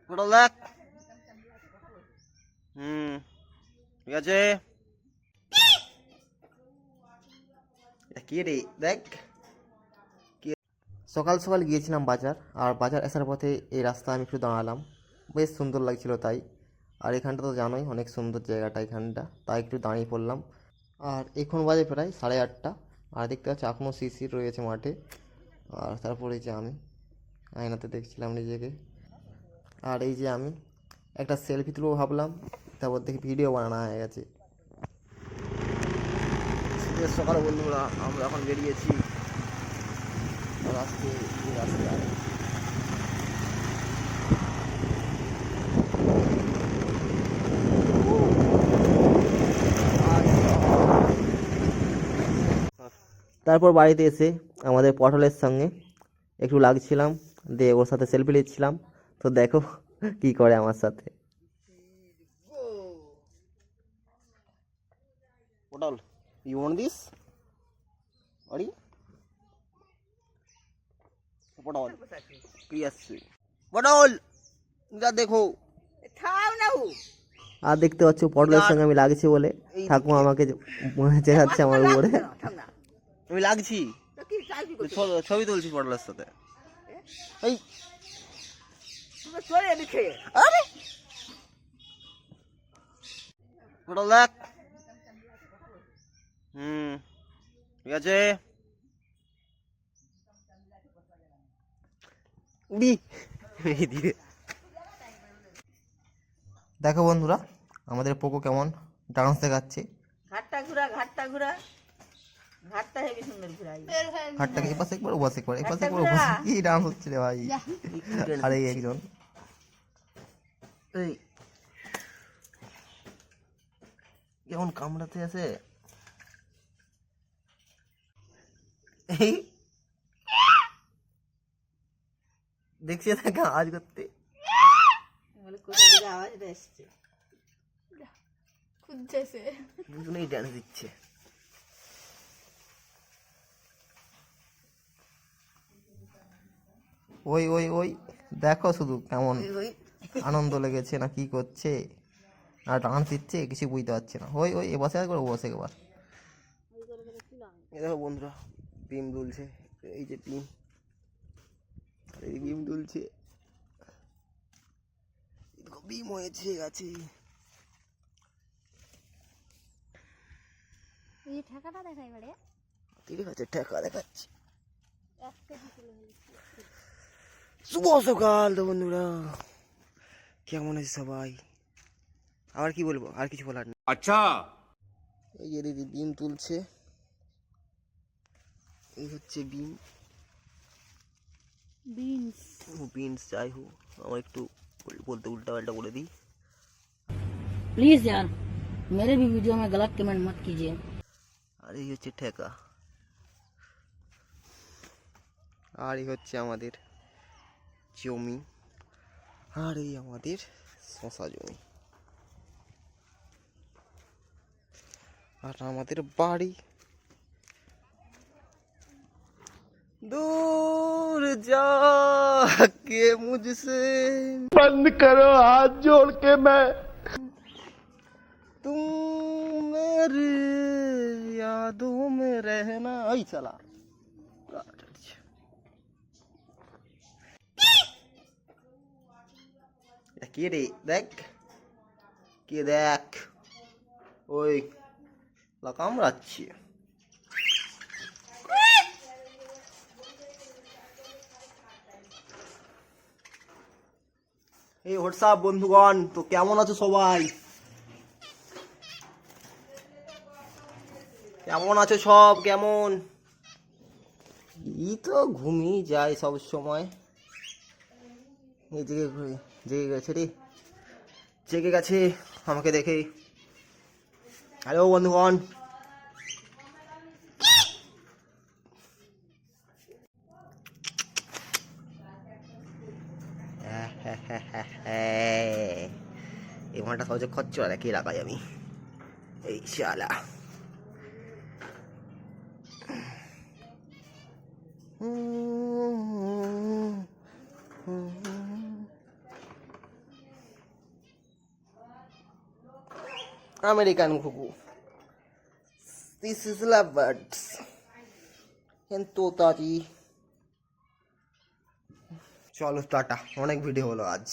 পটল দেখ। ঠিক আছে। কি রে দেখ। সকাল সকাল গিয়েছিলাম বাজার, আর বাজার আসার পথে এই রাস্তা আমি একটু দাঁড়ালাম, বেশ সুন্দর লাগছিল তাই। আর এখানটা তো জানোই অনেক সুন্দর জায়গাটা এখানটা, তাই একটু দাঁড়িয়ে পড়লাম। আর এখন বাজে প্রায় 8:30, আর দেখতে পাচ্ছি এখনও শিশির রয়েছে মাঠে। আর তারপরে যে আমি আয়নাতে দেখছিলাম নিজেকে, আর এই যে আমি একটা সেলফি তুলবো ভাবলাম, তারপর দেখি ভিডিও বানানো হয়ে গেছে। সকাল বন্ধুরা, আমরা এখন বেরিয়েছি রাস্তায়। তারপর বাড়িতে এসে আমাদের পটলের সঙ্গে একটু লাগছিলাম, দিয়ে ওর সাথে সেলফি নিচ্ছিলাম। তো দেখো কি করে আমার সাথে। পটল, ইউ ওয়ান্ট দিস? অরি পটল কি আসছে? পটল যা দেখো। আর দেখতে পাচ্ছ পটলের সঙ্গে আমি লাগছি বলে ঠাকুমা আমাকে চেঁচাচ্ছে আমার উপরে। আমি লাগছি, ছবি তুলছি পটলের সাথে। এই আরে পটল দেখ। ঠিক আছে। দেখো বন্ধুরা, আমাদের পোকো কেমন ডান্স দেখাচ্ছে। ঘাটটা ঘুরা ঘাটটা হেবি সুন্দর ঘুরাই। হাতটাকে এপাশে একবার ওপাশে একবার, এপাশে একবার ওপাশে, কি ডান্স হচ্ছে রে ভাই। আরে একজন এই কেমন কামড়াতে আছে। এই দেখছি তাকে আওয়াজ করতে, কোথায় থেকে আওয়াজটা এসছে। খুঁজছে দুজনেই ডান্স দিচ্ছে। ওই ওই ওই দেখো শুধু কেমন আনন্দ লেগেছে না কি করছে, আর ডান্স দিচ্ছে, কিছু বুঝতে পারছে না। ওই ওই এ বসে একবার ও বসে একবার। এই দেখো বন্ধুরা, বিম দুলছে, এই যে বিম, এই বিম দুলছে, বিম হয়েছে গাছে। এই ঠেকাটা দেখাই বাড়ে ঠিক আছে, ঠেকা দেখাচ্ছি। শুভ সকাল তো বন্ধুরা, কেমন আছে সবাই? আবার কি বলবো, আর কিছু বলার নেই। আচ্ছা, এই যে দিদি বিম তুলছে, এই হচ্ছে বিম বিনস বিনস। যাই হোক, আমার একটু বলতে উল্টা পাল্টা বলে দিই। प्लीज यार मेरे भी वीडियो में गलत कमेंट मत कीजिए। আর এই হচ্ছে ঠেকা, আর এই হচ্ছে আমাদের জমি, আর এই আমাদের শশা জমি, আর আমাদের বাড়ি। दूर जाके मुझसे बंद करो हाथ जोड़ के मैं। तुम मेरी यादों में रहना। आई चला কি রে দেখ, কি দেখ, ওই কামড়াচ্ছে। এই হোয়াটসঅ্যাপ বন্ধুগণ, তো কেমন আছো সবাই? কেমন আছো সব? কেমন? ই তো ঘুমিয়ে যায় সব সময়। এই জেগে গেছে রে, জেগে গেছে আমাকে দেখে। হ্যালো বন্ধুগণ, এই ঘন্টা সহজে খরচ রেখে রাখাই আমি। এই শালা আমেরিকান ঘুঘু, দিস ইজ লাভ বার্ডস, তোতারি। চলো টাটা, অনেক ভিডিও হলো আজ।